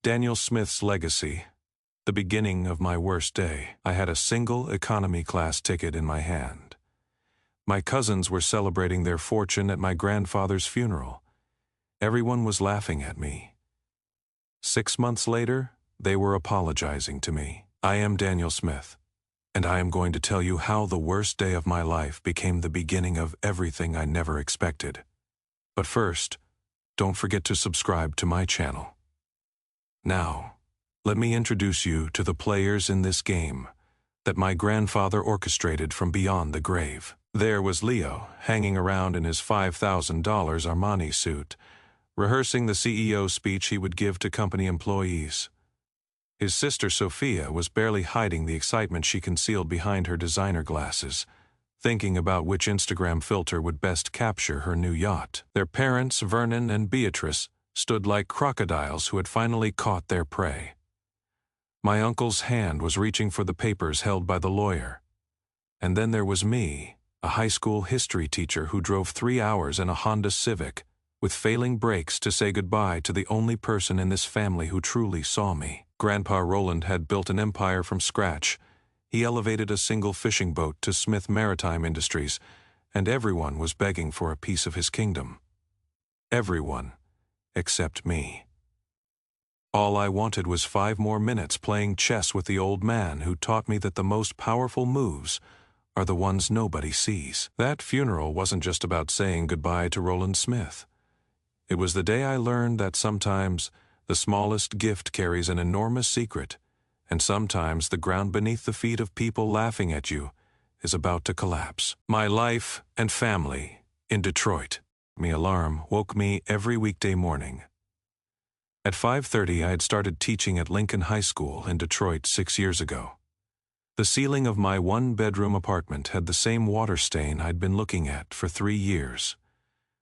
Daniel Smith's legacy. The beginning of my worst day. I had a single economy class ticket in my hand. My cousins were celebrating their fortune at my grandfather's funeral. Everyone was laughing at me. 6 months later, they were apologizing to me. I am Daniel Smith, and I am going to tell you how the worst day of my life became the beginning of everything I never expected. But first, don't forget to subscribe to my channel. Now, let me introduce you to the players in this game that my grandfather orchestrated from beyond the grave. There was Leo, hanging around in his $5,000 Armani suit, rehearsing the CEO speech he would give to company employees. His sister Sophia was barely hiding the excitement she concealed behind her designer glasses, thinking about which Instagram filter would best capture her new yacht. Their parents, Vernon and Beatrice, stood like crocodiles who had finally caught their prey. My uncle's hand was reaching for the papers held by the lawyer. And then there was me, a high school history teacher who drove 3 hours in a Honda Civic, with failing brakes to say goodbye to the only person in this family who truly saw me. Grandpa Roland had built an empire from scratch. He elevated a single fishing boat to Smith Maritime Industries, and everyone was begging for a piece of his kingdom. Everyone, except me. All I wanted was 5 more minutes playing chess with the old man who taught me that the most powerful moves are the ones nobody sees. That funeral wasn't just about saying goodbye to Roland Smith. It was the day I learned that sometimes the smallest gift carries an enormous secret, and sometimes the ground beneath the feet of people laughing at you is about to collapse. My life and family in Detroit. My alarm woke me every weekday morning. At 5:30, I had started teaching at Lincoln High School in Detroit 6 years ago. The ceiling of my 1-bedroom apartment had the same water stain I'd been looking at for 3 years,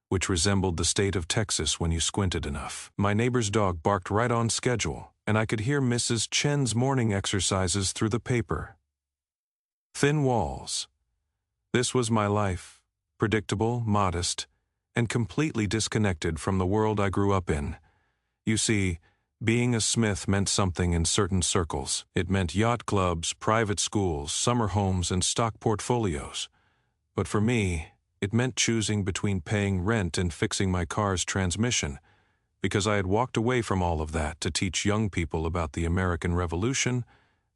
which resembled the state of Texas when you squinted enough. My neighbor's dog barked right on schedule, and I could hear Mrs. Chen's morning exercises through the paper. Thin walls. This was my life, predictable, modest, and completely disconnected from the world I grew up in. You see, being a Smith meant something in certain circles. It meant yacht clubs, private schools, summer homes, and stock portfolios. But for me, it meant choosing between paying rent and fixing my car's transmission, because I had walked away from all of that to teach young people about the American Revolution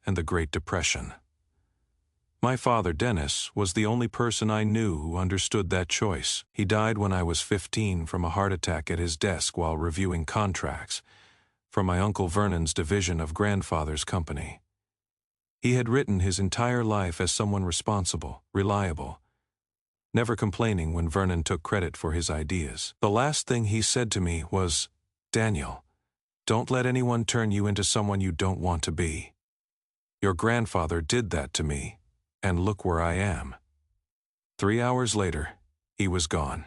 and the Great Depression. My father, Dennis, was the only person I knew who understood that choice. He died when I was 15 from a heart attack at his desk while reviewing contracts for my Uncle Vernon's division of grandfather's company. He had written his entire life as someone responsible, reliable, never complaining when Vernon took credit for his ideas. The last thing he said to me was, "Daniel, don't let anyone turn you into someone you don't want to be. Your grandfather did that to me. And look where I am." 3 hours later, he was gone.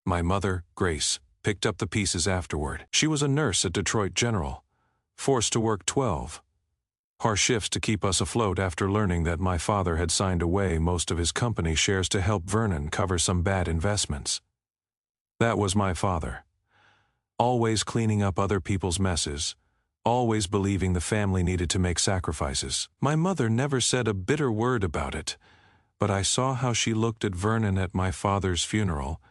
My mother, Grace, picked up the pieces afterward. She was a nurse at Detroit General, forced to work 12 harsh shifts to keep us afloat after learning that my father had signed away most of his company shares to help Vernon cover some bad investments. That was my father. Always cleaning up other people's messes, always believing the family needed to make sacrifices. My mother never said a bitter word about it, but I saw how she looked at Vernon at my father's funeral,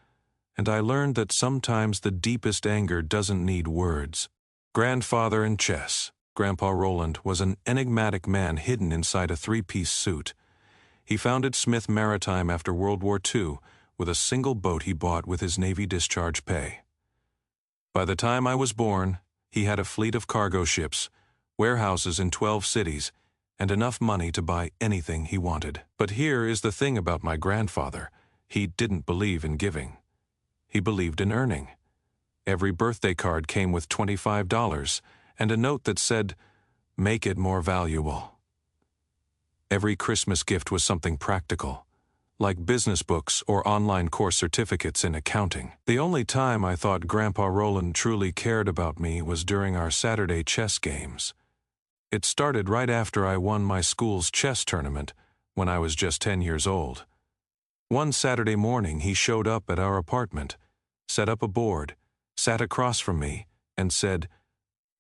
and I learned that sometimes the deepest anger doesn't need words. Grandfather and chess. Grandpa Roland was an enigmatic man hidden inside a 3-piece suit. He founded Smith Maritime after World War II with a single boat he bought with his Navy discharge pay. By the time I was born, he had a fleet of cargo ships, warehouses in 12 cities, and enough money to buy anything he wanted. But here is the thing about my grandfather. He didn't believe in giving. He believed in earning. Every birthday card came with $25 and a note that said, "Make it more valuable." Every Christmas gift was something practical, like business books or online course certificates in accounting. The only time I thought Grandpa Roland truly cared about me was during our Saturday chess games. It started right after I won my school's chess tournament when I was just 10 years old. One Saturday morning he showed up at our apartment, set up a board, sat across from me, and said,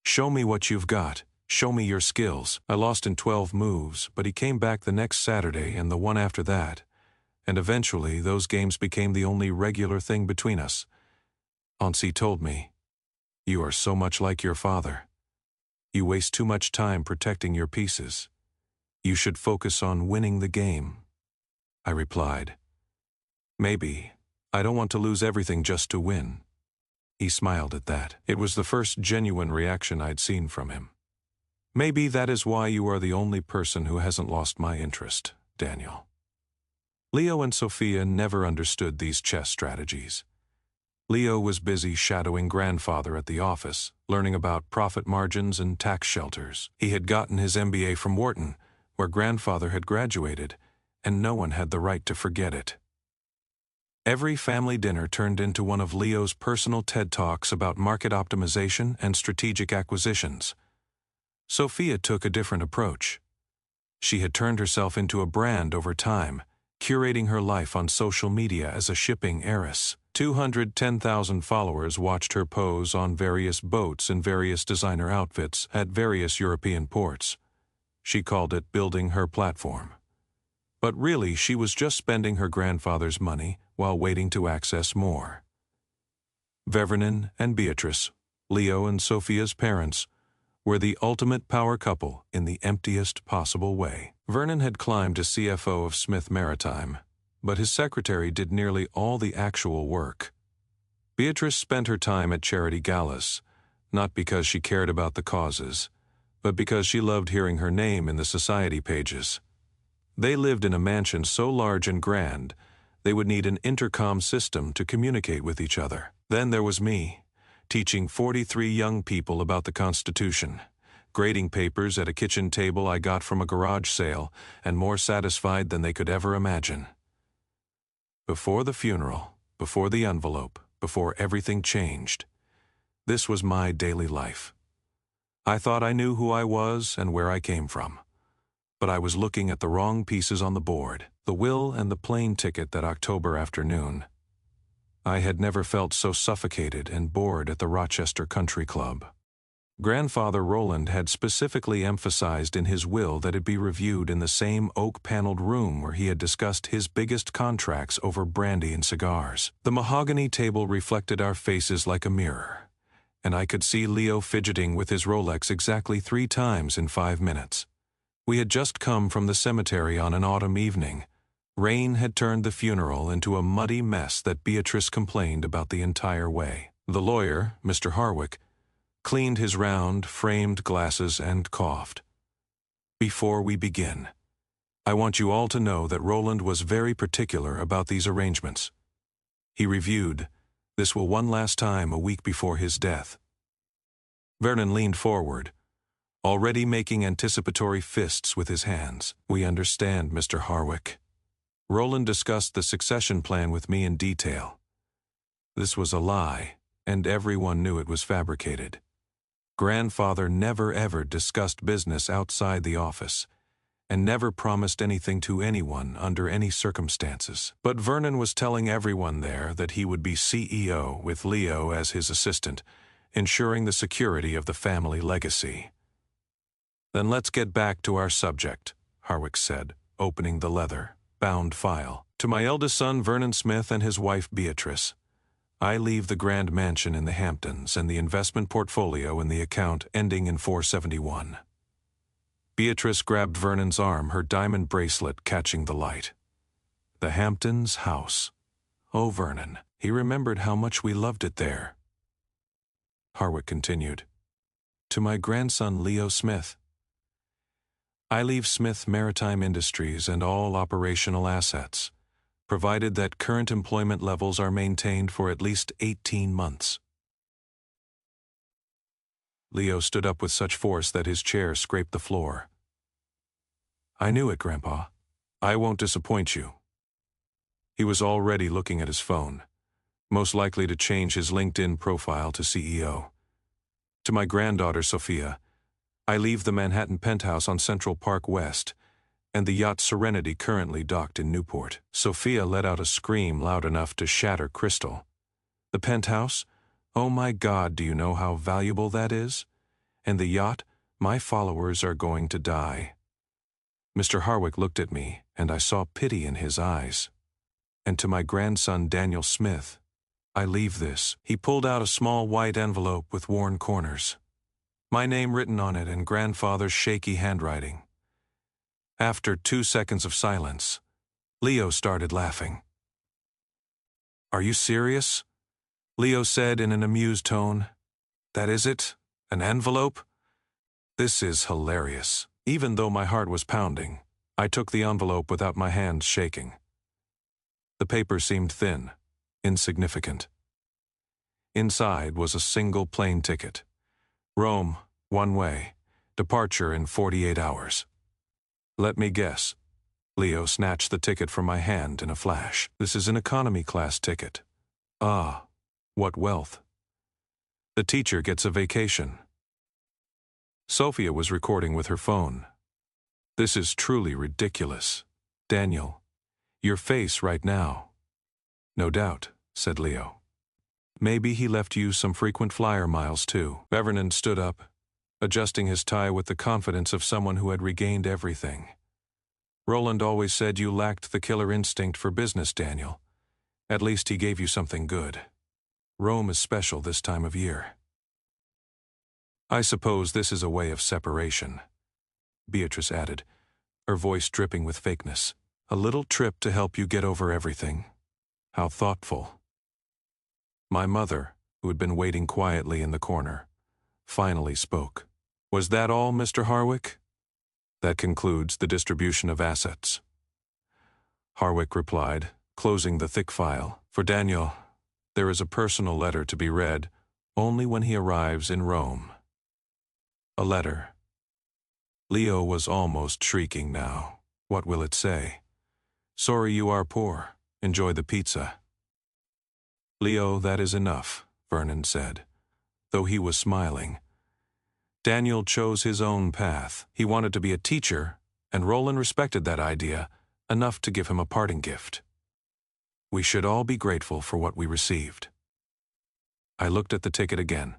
Show me what you've got. Show me your skills. I lost in 12 moves, but he came back the next Saturday and the one after that, and eventually those games became the only regular thing between us. Auntie told me, "You are so much like your father. You waste too much time protecting your pieces. You should focus on winning the game." I replied, "Maybe. I don't want to lose everything just to win." He smiled at that. It was the first genuine reaction I'd seen from him. "Maybe that is why you are the only person who hasn't lost my interest, Daniel." Leo and Sophia never understood these chess strategies. Leo was busy shadowing grandfather at the office, learning about profit margins and tax shelters. He had gotten his MBA from Wharton, where grandfather had graduated, and no one had the right to forget it. Every family dinner turned into one of Leo's personal TED Talks about market optimization and strategic acquisitions. Sophia took a different approach. She had turned herself into a brand over time, curating her life on social media as a shipping heiress. 210,000 followers watched her pose on various boats in various designer outfits at various European ports. She called it building her platform. But really, she was just spending her grandfather's money while waiting to access more. Vernon and Beatrice, Leo and Sophia's parents, were the ultimate power couple in the emptiest possible way. Vernon had climbed to CFO of Smith Maritime, but his secretary did nearly all the actual work. Beatrice spent her time at charity galas, not because she cared about the causes, but because she loved hearing her name in the society pages. They lived in a mansion so large and grand, they would need an intercom system to communicate with each other. Then there was me, teaching 43 young people about the Constitution, grading papers at a kitchen table I got from a garage sale, and more satisfied than they could ever imagine. Before the funeral, before the envelope, before everything changed, this was my daily life. I thought I knew who I was and where I came from. But I was looking at the wrong pieces on the board, the will and the plane ticket that October afternoon. I had never felt so suffocated and bored at the Rochester Country Club. Grandfather Roland had specifically emphasized in his will that it be reviewed in the same oak-paneled room where he had discussed his biggest contracts over brandy and cigars. The mahogany table reflected our faces like a mirror, and I could see Leo fidgeting with his Rolex exactly 3 times in 5 minutes. We had just come from the cemetery on an autumn evening. Rain had turned the funeral into a muddy mess that Beatrice complained about the entire way. The lawyer, Mr. Harwick, cleaned his round, framed glasses and coughed. "Before we begin, I want you all to know that Roland was very particular about these arrangements. He reviewed this will one last time a week before his death." Vernon leaned forward, already making anticipatory fists with his hands. "We understand, Mr. Harwick. Roland discussed the succession plan with me in detail. This was a lie, and everyone knew it was fabricated. Grandfather never ever discussed business outside the office, and never promised anything to anyone under any circumstances. But Vernon was telling everyone there that he would be CEO with Leo as his assistant, ensuring the security of the family legacy." "Then let's get back to our subject," Harwick said, opening the leather-bound file. "To my eldest son, Vernon Smith, and his wife, Beatrice, I leave the grand mansion in the Hamptons and the investment portfolio in the account ending in 471. Beatrice grabbed Vernon's arm, her diamond bracelet catching the light. "The Hamptons house. Oh, Vernon, he remembered how much we loved it there." Harwick continued, "To my grandson, Leo Smith, I leave Smith Maritime Industries and all operational assets, provided that current employment levels are maintained for at least 18 months. Leo stood up with such force that his chair scraped the floor. "I knew it, Grandpa. I won't disappoint you." He was already looking at his phone, most likely to change his LinkedIn profile to CEO. "To my granddaughter, Sophia, I leave the Manhattan penthouse on Central Park West, and the yacht Serenity currently docked in Newport." Sophia let out a scream loud enough to shatter crystal. "The penthouse? Oh my God, do you know how valuable that is? And the yacht, my followers are going to die. Mr. Harwick looked at me, and I saw pity in his eyes. And to my grandson Daniel Smith, I leave this. He pulled out a small white envelope with worn corners. My name written on it in grandfather's shaky handwriting. After 2 seconds of silence, Leo started laughing. "Are you serious?" Leo said in an amused tone. "That is it? An envelope? This is hilarious." Even though my heart was pounding, I took the envelope without my hands shaking. The paper seemed thin, insignificant. Inside was a single plane ticket. Rome, one way, departure in 48 hours. "Let me guess." Leo snatched the ticket from my hand in a flash. "This is an economy class ticket. Ah, what wealth. The teacher gets a vacation." Sophia was recording with her phone. "This is truly ridiculous. Daniel, your face right now." "No doubt," said Leo. "Maybe he left you some frequent flyer miles too." Vernon stood up, adjusting his tie with the confidence of someone who had regained everything. "Roland always said you lacked the killer instinct for business, Daniel. At least he gave you something good. Rome is special this time of year." "I suppose this is a way of separation," Beatrice added, her voice dripping with fakeness. "A little trip to help you get over everything. How thoughtful." My mother, who had been waiting quietly in the corner, finally spoke. "Was that all, Mr. Harwick?" "That concludes the distribution of assets." Harwick replied, closing the thick file. "For Daniel, there is a personal letter to be read only when he arrives in Rome." A letter. Leo was almost shrieking now. What will it say? "Sorry you are poor. Enjoy the pizza." "Leo, that is enough," Vernon said, though he was smiling. Daniel chose his own path. He wanted to be a teacher, and Roland respected that idea enough to give him a parting gift. We should all be grateful for what we received. I looked at the ticket again.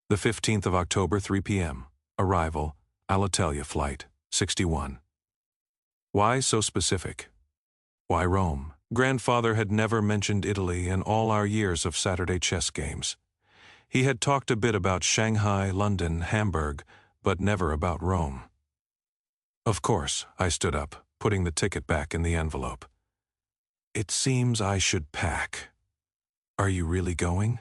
The 15th of October, 3 p.m. Arrival, Alitalia Flight 61. Why so specific? Why Rome? Grandfather had never mentioned Italy in all our years of Saturday chess games. He had talked a bit about Shanghai, London, Hamburg, but never about Rome. Of course, I stood up, putting the ticket back in the envelope. "It seems I should pack. Are you really going?"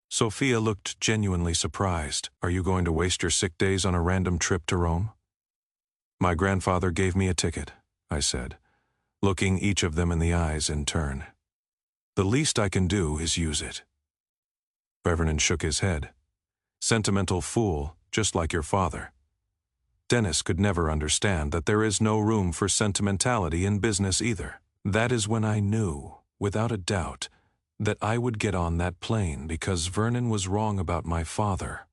Sophia looked genuinely surprised. "Are you going to waste your sick days on a random trip to Rome?" "My grandfather gave me a ticket," I said, looking each of them in the eyes in turn. "The least I can do is use it." Vernon shook his head. "Sentimental fool, just like your father." Dennis could never understand that there is no room for sentimentality in business either. That is when I knew, without a doubt, that I would get on that plane because Vernon was wrong about my father.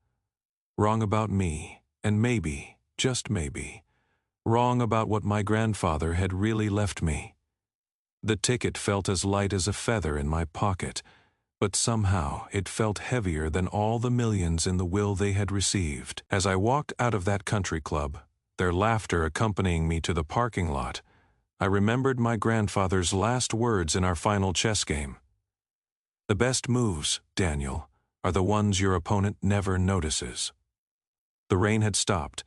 Wrong about me, and maybe, just maybe, wrong about what my grandfather had really left me. The ticket felt as light as a feather in my pocket, but somehow it felt heavier than all the millions in the will they had received. As I walked out of that country club, their laughter accompanying me to the parking lot, I remembered my grandfather's last words in our final chess game. "The best moves, Daniel, are the ones your opponent never notices." The rain had stopped,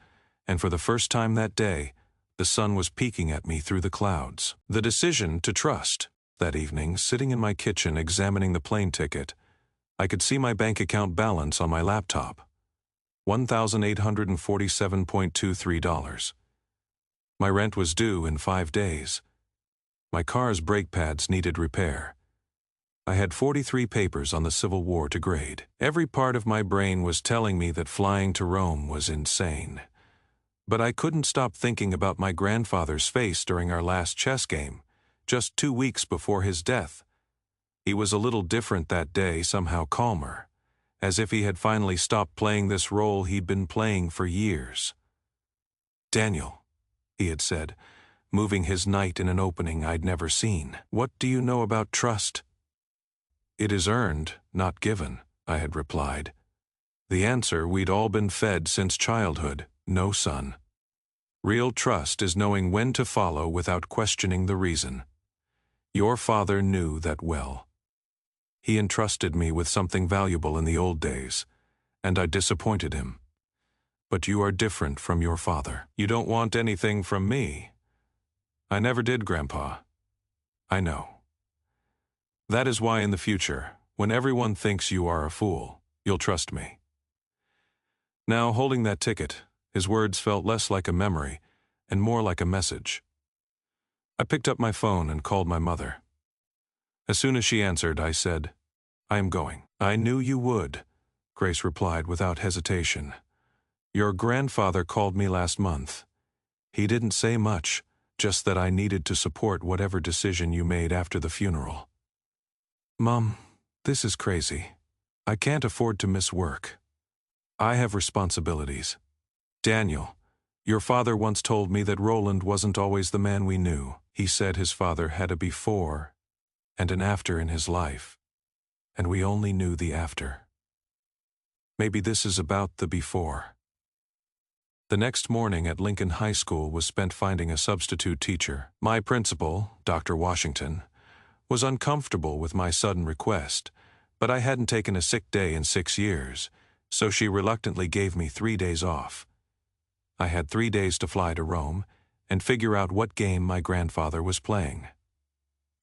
and for the first time that day, the sun was peeking at me through the clouds. The decision to trust. That evening, sitting in my kitchen examining the plane ticket, I could see my bank account balance on my laptop. $1,847.23. My rent was due in 5 days. My car's brake pads needed repair. I had 43 papers on the Civil War to grade. Every part of my brain was telling me that flying to Rome was insane. But I couldn't stop thinking about my grandfather's face during our last chess game, just 2 weeks before his death. He was a little different that day, somehow calmer, as if he had finally stopped playing this role he'd been playing for years. "Daniel," he had said, moving his knight in an opening I'd never seen, "what do you know about trust?" "It is earned, not given," I had replied. The answer we'd all been fed since childhood: no, son. Real trust is knowing when to follow without questioning the reason. Your father knew that well. He entrusted me with something valuable in the old days, and I disappointed him. But you are different from your father. You don't want anything from me. I never did, Grandpa. I know. That is why in the future, when everyone thinks you are a fool, you'll trust me. Now, holding that ticket, his words felt less like a memory and more like a message. I picked up my phone and called my mother. As soon as she answered, I said, "I am going." "I knew you would," Grace replied without hesitation. "Your grandfather called me last month. He didn't say much, just that I needed to support whatever decision you made after the funeral." "Mom, this is crazy. I can't afford to miss work. I have responsibilities. Daniel, your father once told me that Roland wasn't always the man we knew. He said his father had a before and an after in his life, and we only knew the after. Maybe this is about the before." The next morning at Lincoln High School was spent finding a substitute teacher. My principal, Dr. Washington, was uncomfortable with my sudden request, but I hadn't taken a sick day in 6 years, so she reluctantly gave me 3 days off. I had 3 days to fly to Rome and figure out what game my grandfather was playing.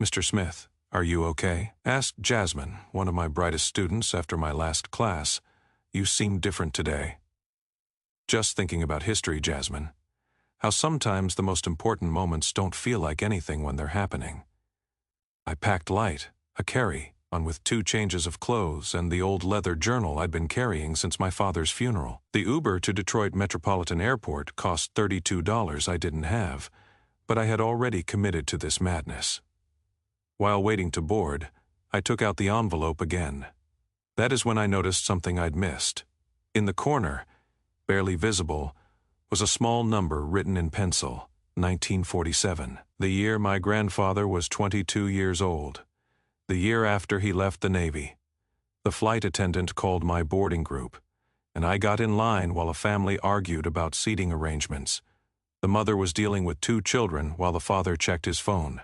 "Mr. Smith, are you okay?" asked Jasmine, one of my brightest students after my last class. "You seem different today." "Just thinking about history, Jasmine. How sometimes the most important moments don't feel like anything when they're happening." I packed light, a carry-on with 2 changes of clothes and the old leather journal I'd been carrying since my father's funeral. The Uber to Detroit Metropolitan Airport cost $32 I didn't have, but I had already committed to this madness. While waiting to board, I took out the envelope again. That is when I noticed something I'd missed. In the corner, barely visible, was a small number written in pencil: 1947. The year my grandfather was 22 years old. The year after he left the Navy. The flight attendant called my boarding group, and I got in line while a family argued about seating arrangements. The mother was dealing with 2 children while the father checked his phone.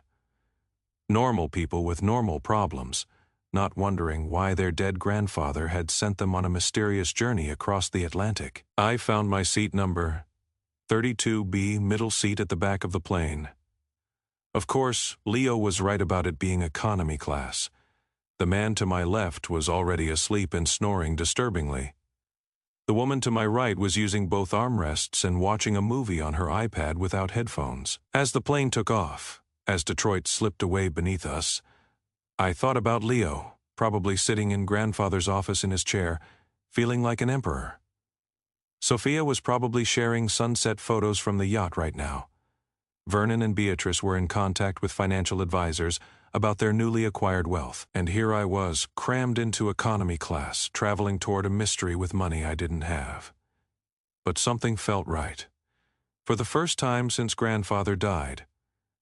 Normal people with normal problems, not wondering why their dead grandfather had sent them on a mysterious journey across the Atlantic. I found my seat number 32B, middle seat at the back of the plane. Of course, Leo was right about it being economy class. The man to my left was already asleep and snoring disturbingly. The woman to my right was using both armrests and watching a movie on her iPad without headphones. As the plane took off, as Detroit slipped away beneath us, I thought about Leo, probably sitting in grandfather's office in his chair, feeling like an emperor. Sophia was probably sharing sunset photos from the yacht right now. Vernon and Beatrice were in contact with financial advisors about their newly acquired wealth. And here I was, crammed into economy class, traveling toward a mystery with money I didn't have. But something felt right. For the first time since grandfather died,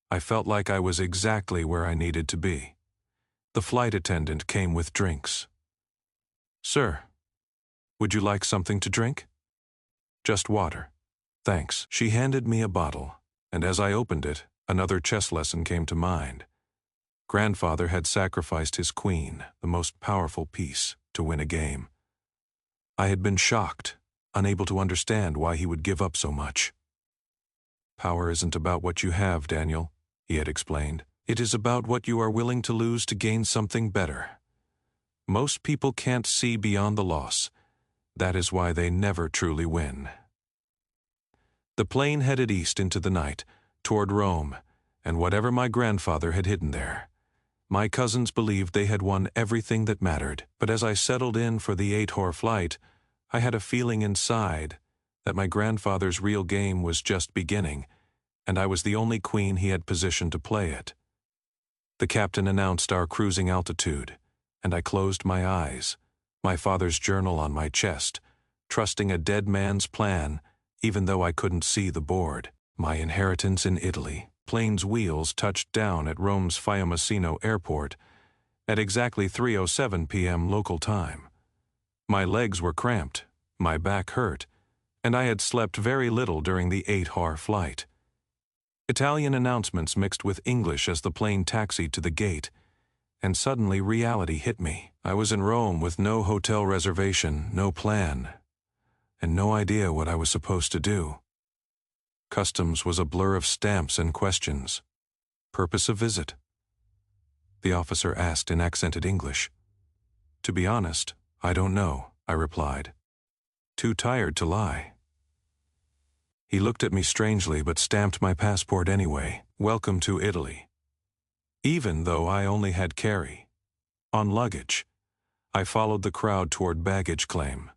I felt like I was exactly where I needed to be. The flight attendant came with drinks. "Sir, would you like something to drink?" "Just water. Thanks." She handed me a bottle, and as I opened it, another chess lesson came to mind. Grandfather had sacrificed his queen, the most powerful piece, to win a game. I had been shocked, unable to understand why he would give up so much. "Power isn't about what you have, Daniel," he had explained. "It is about what you are willing to lose to gain something better. Most people can't see beyond the loss. That is why they never truly win." The plane headed east into the night, toward Rome, and whatever my grandfather had hidden there. My cousins believed they had won everything that mattered, but as I settled in for the 8-hour flight, I had a feeling inside that my grandfather's real game was just beginning, and I was the only queen he had positioned to play it. The captain announced our cruising altitude, and I closed my eyes, my father's journal on my chest, trusting a dead man's plan, even though I couldn't see the board. My inheritance in Italy. Plane's wheels touched down at Rome's Fiumicino Airport at exactly 3:07 p.m. local time. My legs were cramped, my back hurt, and I had slept very little during the 8-hour flight. Italian announcements mixed with English as the plane taxied to the gate, and suddenly reality hit me. I was in Rome with no hotel reservation, no plan, and no idea what I was supposed to do. Customs was a blur of stamps and questions. Purpose of visit? The officer asked in accented English. To be honest, I don't know, I replied. Too tired to lie. He looked at me strangely but stamped my passport anyway. Welcome to Italy. Even though I only had carry on luggage, I followed the crowd toward baggage claim.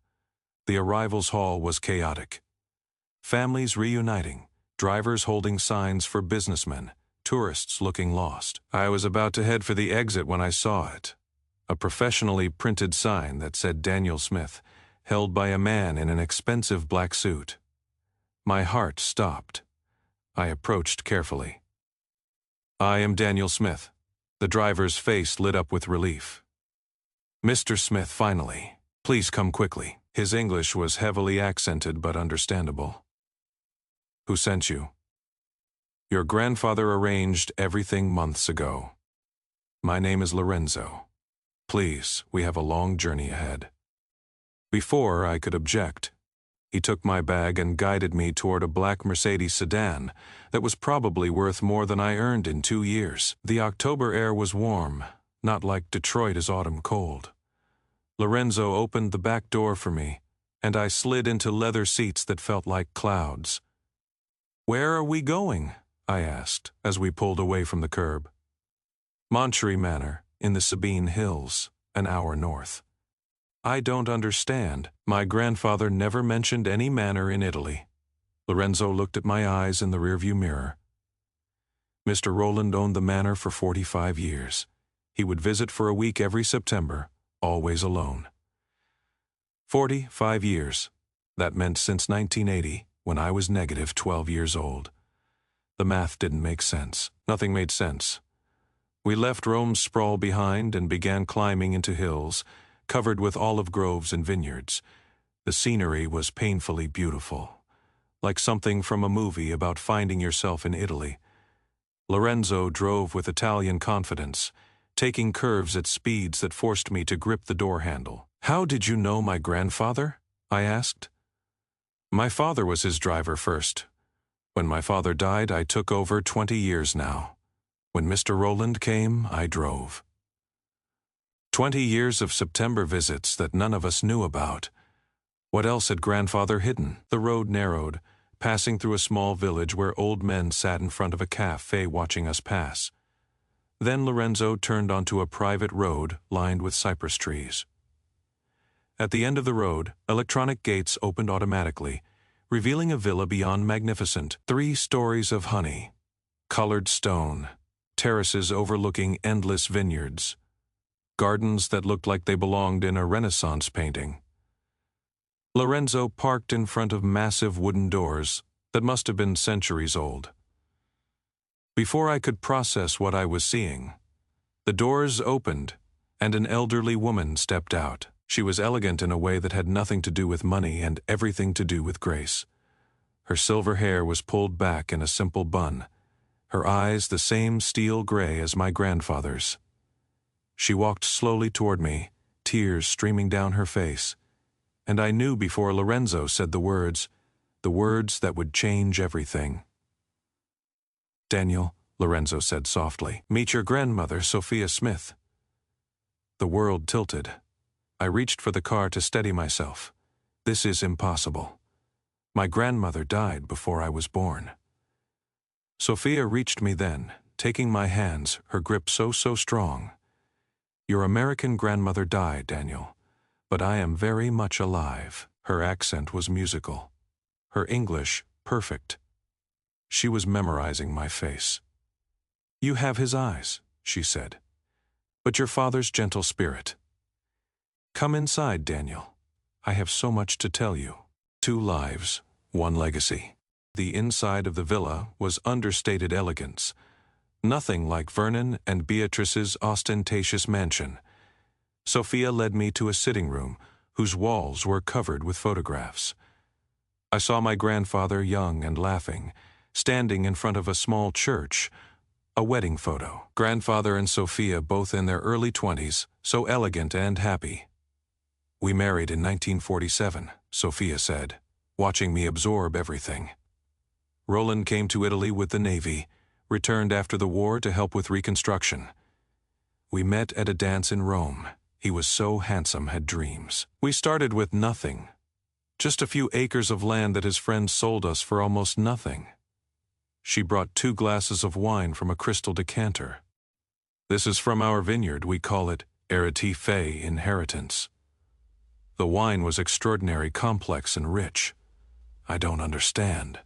The arrivals hall was chaotic. Families reuniting, drivers holding signs for businessmen, tourists looking lost. I was about to head for the exit when I saw it. A professionally printed sign that said Daniel Smith, held by a man in an expensive black suit. My heart stopped. I approached carefully. I am Daniel Smith. The driver's face lit up with relief. Mr. Smith, finally. Please come quickly. His English was heavily accented but understandable. Who sent you? Your grandfather arranged everything months ago. My name is Lorenzo. Please, we have a long journey ahead. Before I could object, he took my bag and guided me toward a black Mercedes sedan that was probably worth more than I earned in 2 years. The October air was warm, not like Detroit is autumn cold. Lorenzo opened the back door for me, and I slid into leather seats that felt like clouds. Where are we going? I asked, as we pulled away from the curb. Monchery Manor, in the Sabine Hills, an hour north. I don't understand. My grandfather never mentioned any manor in Italy. Lorenzo looked at my eyes in the rearview mirror. Mr. Rowland owned the manor for 45 years. He would visit for a week every September, always alone. 45 years. That meant since 1980, when I was negative 12 years old. The math didn't make sense. Nothing made sense. We left Rome's sprawl behind and began climbing into hills, covered with olive groves and vineyards. The scenery was painfully beautiful, like something from a movie about finding yourself in Italy. Lorenzo drove with Italian confidence, taking curves at speeds that forced me to grip the door handle. How did you know my grandfather? I asked. My father was his driver first. When my father died, I took over 20 years now. When Mr. Rowland came, I drove. 20 years of September visits that none of us knew about. What else had grandfather hidden? The road narrowed, passing through a small village where old men sat in front of a cafe watching us pass. Then Lorenzo turned onto a private road lined with cypress trees. At the end of the road, electronic gates opened automatically, revealing a villa beyond magnificent. 3 stories of honey, colored stone, terraces overlooking endless vineyards, gardens that looked like they belonged in a Renaissance painting. Lorenzo parked in front of massive wooden doors that must have been centuries old. Before I could process what I was seeing, the doors opened and an elderly woman stepped out. She was elegant in a way that had nothing to do with money and everything to do with grace. Her silver hair was pulled back in a simple bun, her eyes the same steel gray as my grandfather's. She walked slowly toward me, tears streaming down her face, and I knew before Lorenzo said the words that would change everything. Daniel, Lorenzo said softly, meet your grandmother, Sophia Smith. The world tilted. I reached for the car to steady myself. This is impossible. My grandmother died before I was born. Sophia reached me then, taking my hands, her grip so strong. Your American grandmother died, Daniel, but I am very much alive. Her accent was musical. Her English, perfect. She was memorizing my face. You have his eyes, she said, but your father's gentle spirit. Come inside, Daniel. I have so much to tell you. 2 lives, 1 legacy. The inside of the villa was understated elegance. Nothing like Vernon and Beatrice's ostentatious mansion. Sophia led me to a sitting room, whose walls were covered with photographs. I saw my grandfather, young and laughing, standing in front of a small church, a wedding photo. Grandfather and Sophia both in their early 20s, so elegant and happy. "We married in 1947, Sophia said, watching me absorb everything. Roland came to Italy with the Navy, returned after the war to help with reconstruction. We met at a dance in Rome. He was so handsome, had dreams. We started with nothing. Just a few acres of land that his friends sold us for almost nothing. She brought 2 glasses of wine from a crystal decanter. This is from our vineyard. We call it Héritier Fay, inheritance. The wine was extraordinary, complex and rich. I don't understand.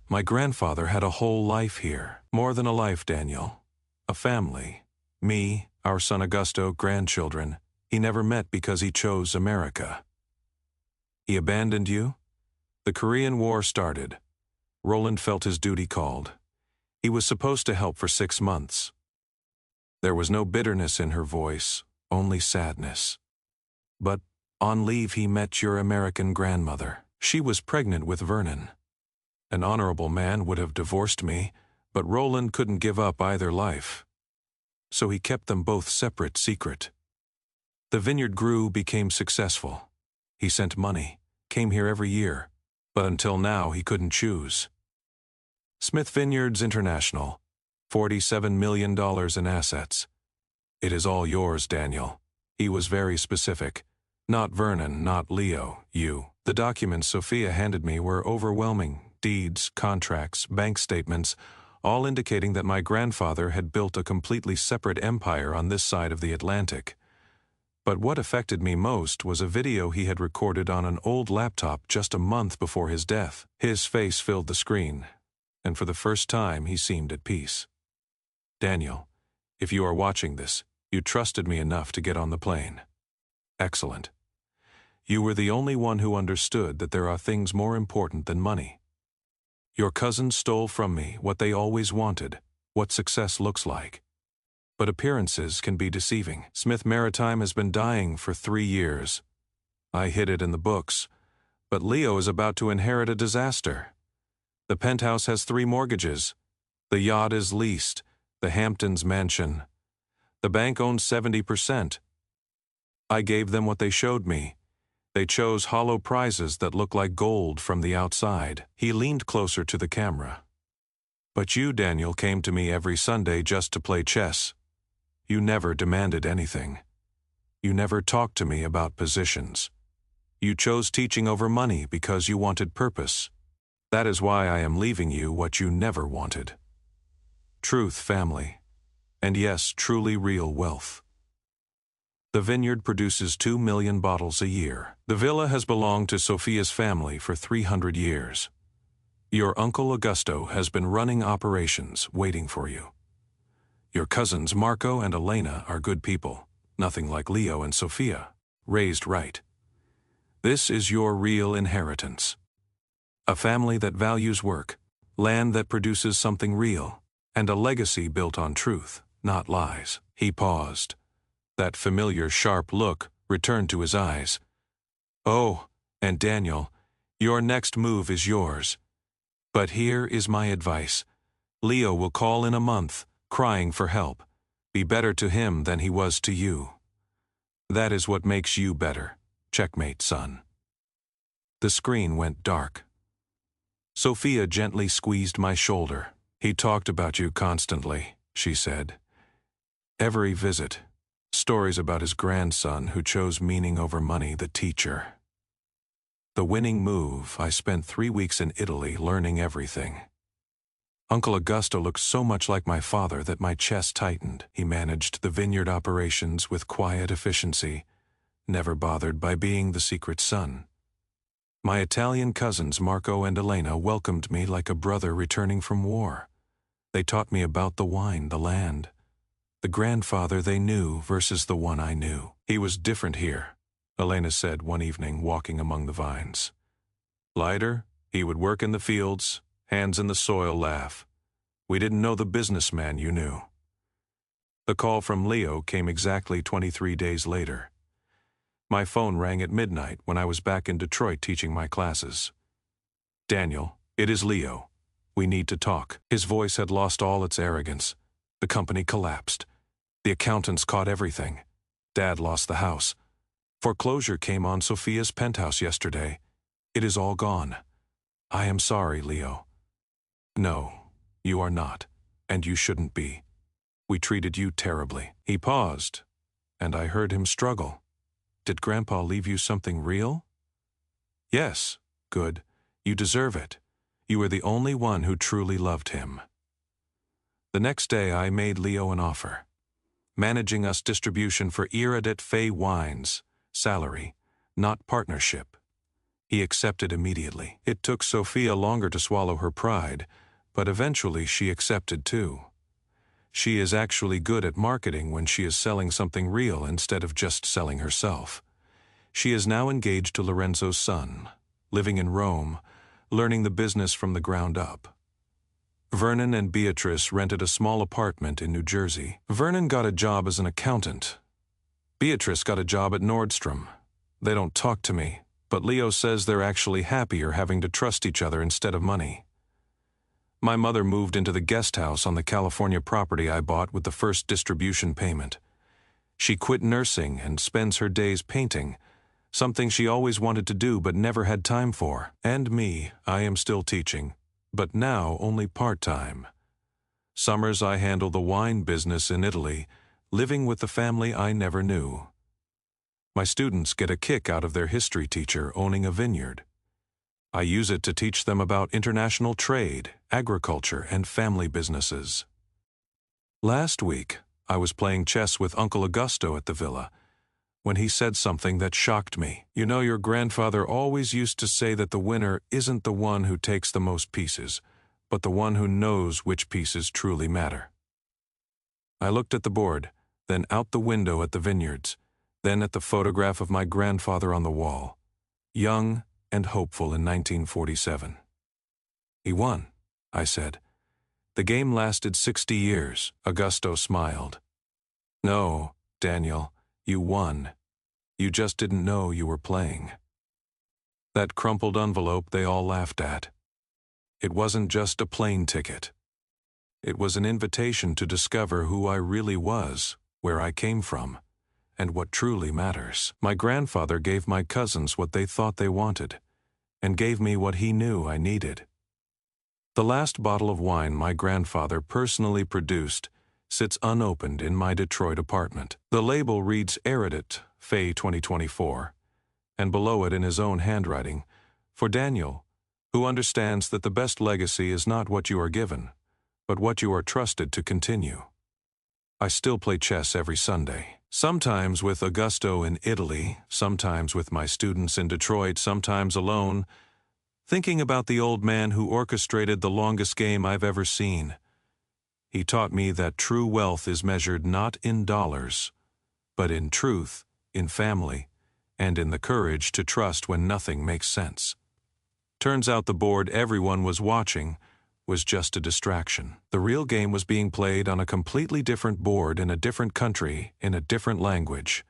My grandfather had a whole life here. More than a life, Daniel. A family. Me, our son Augusto, grandchildren. He never met because he chose America. He abandoned you? The Korean War started. Roland felt his duty called. He was supposed to help for 6 months. There was no bitterness in her voice, only sadness. But on leave he met your American grandmother. She was pregnant with Vernon. An honorable man would have divorced me, but Roland couldn't give up either life. So he kept them both separate, secret. The vineyard grew, became successful. He sent money, came here every year, but until now he couldn't choose. Smith Vineyards International, $47 million in assets. It is all yours, Daniel. He was very specific. Not Vernon, not Leo, you. The documents Sophia handed me were overwhelming. Deeds, contracts, bank statements, all indicating that my grandfather had built a completely separate empire on this side of the Atlantic. But what affected me most was a video he had recorded on an old laptop just a month before his death. His face filled the screen, and for the first time he seemed at peace. Daniel, if you are watching this, you trusted me enough to get on the plane. Excellent. You were the only one who understood that there are things more important than money. Your cousins stole from me what they always wanted, what success looks like. But appearances can be deceiving. Smith Maritime has been dying for 3 years. I hid it in the books, but Leo is about to inherit a disaster. The penthouse has 3 mortgages. The yacht is leased, the Hamptons mansion. The bank owns 70%. I gave them what they showed me. They chose hollow prizes that look like gold from the outside. He leaned closer to the camera. But you, Daniel, came to me every Sunday just to play chess. You never demanded anything. You never talked to me about positions. You chose teaching over money because you wanted purpose. That is why I am leaving you what you never wanted. Truth, family. And yes, truly real wealth. The vineyard produces 2 million bottles a year. The villa has belonged to Sophia's family for 300 years. Your uncle Augusto has been running operations, waiting for you. Your cousins Marco and Elena are good people, nothing like Leo and Sophia, raised right. This is your real inheritance. A family that values work, land that produces something real, and a legacy built on truth, not lies. He paused. That familiar sharp look returned to his eyes. Oh, and Daniel, your next move is yours. But here is my advice. Leo will call in a month, crying for help. Be better to him than he was to you. That is what makes you better. Checkmate, son. The screen went dark. Sophia gently squeezed my shoulder. He talked about you constantly, she said. Every visit. Stories about his grandson who chose meaning over money, the teacher. The winning move, I spent 3 weeks in Italy learning everything. Uncle Augusto looked so much like my father that my chest tightened. He managed the vineyard operations with quiet efficiency, never bothered by being the secret son. My Italian cousins Marco and Elena welcomed me like a brother returning from war. They taught me about the wine, the land. The grandfather they knew versus the one I knew. He was different here, Elena said one evening walking among the vines. Lighter, he would work in the fields, hands in the soil, laugh. We didn't know the businessman you knew. The call from Leo came exactly 23 days later. My phone rang at midnight when I was back in Detroit teaching my classes. "Daniel, it is Leo. We need to talk." His voice had lost all its arrogance. The company collapsed. The accountants caught everything. Dad lost the house. Foreclosure came on Sophia's penthouse yesterday. It is all gone. I am sorry, Leo. No, you are not, and you shouldn't be. We treated you terribly. He paused, and I heard him struggle. Did Grandpa leave you something real? Yes, good. You deserve it. You were the only one who truly loved him. The next day I made Leo an offer. Managing us distribution for Iridet Fay Wines, salary, not partnership. He accepted immediately. It took Sophia longer to swallow her pride, but eventually she accepted too. She is actually good at marketing when she is selling something real instead of just selling herself. She is now engaged to Lorenzo's son, living in Rome, learning the business from the ground up. Vernon and Beatrice rented a small apartment in New Jersey. Vernon got a job as an accountant. Beatrice got a job at Nordstrom. They don't talk to me, but Leo says they're actually happier having to trust each other instead of money. My mother moved into the guest house on the California property I bought with the first distribution payment. She quit nursing and spends her days painting, something she always wanted to do but never had time for. And me, I am still teaching, but now only part-time. Summers I handle the wine business in Italy, living with the family I never knew. My students get a kick out of their history teacher owning a vineyard. I use it to teach them about international trade, agriculture, and family businesses. Last week, I was playing chess with Uncle Augusto at the villa, when he said something that shocked me. "You know, your grandfather always used to say that the winner isn't the one who takes the most pieces, but the one who knows which pieces truly matter." I looked at the board, then out the window at the vineyards, then at the photograph of my grandfather on the wall, young and hopeful in 1947. "He won," I said. "The game lasted 60 years, Augusto smiled. "No, Daniel, you won. You just didn't know you were playing." That crumpled envelope they all laughed at. It wasn't just a plane ticket. It was an invitation to discover who I really was, where I came from, and what truly matters. My grandfather gave my cousins what they thought they wanted, and gave me what he knew I needed. The last bottle of wine my grandfather personally produced sits unopened in my Detroit apartment. The label reads Iridet Fay 2024, and below it in his own handwriting, "For Daniel, who understands that the best legacy is not what you are given, but what you are trusted to continue." I still play chess every Sunday. Sometimes with Augusto in Italy, sometimes with my students in Detroit, sometimes alone, thinking about the old man who orchestrated the longest game I've ever seen. He taught me that true wealth is measured not in dollars, but in truth, in family, and in the courage to trust when nothing makes sense. Turns out the board everyone was watching was just a distraction. The real game was being played on a completely different board in a different country, in a different language.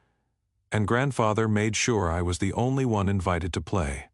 And Grandfather made sure I was the only one invited to play.